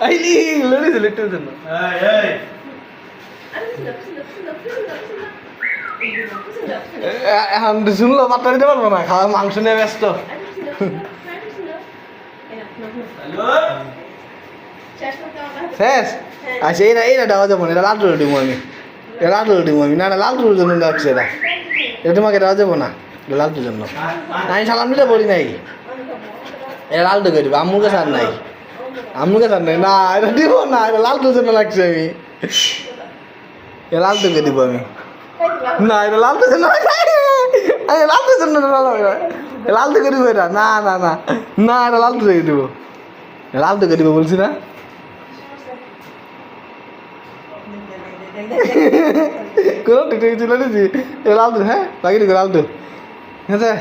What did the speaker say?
আইলি লড়িছে লিটুর জন্য এখন শুনলো পাত্তা দিতে পারবো না, খাওয়া মাংস নিয়ে ব্যস্ত। শেষ? আচ্ছা এইটা দেওয়া যাবো না, এটা লাল রুটি দিব আমি, এটা লাল রুটি দিব আমি। না না, লাল রুটির জন্য রাখছি এটা, এটা তোমাকে দেওয়া যাবো না, এটা লালটুর জন্য। আমি সালাম দিতে বলি নাই, এটা লালটু করে দিব, আম্মুর কাছে আর নাই, আম্মুর কাছে আর নাই। না এটা দিব না, এটা লালটুর জন্য রাখছি আমি, এটা লালটুকে দিব আমি। না এটা লালটুর জন্য, লালটুর জন্য লালটু করে দিব এটা। না না না না, এটা লালটু রেখে দিব, লালটুকে দিব বলছি না। কোনো টিকে চলে দিয়েছি লালটু, হ্যাঁ লাগিয়ে দিব লালটু, ঠিক আছে।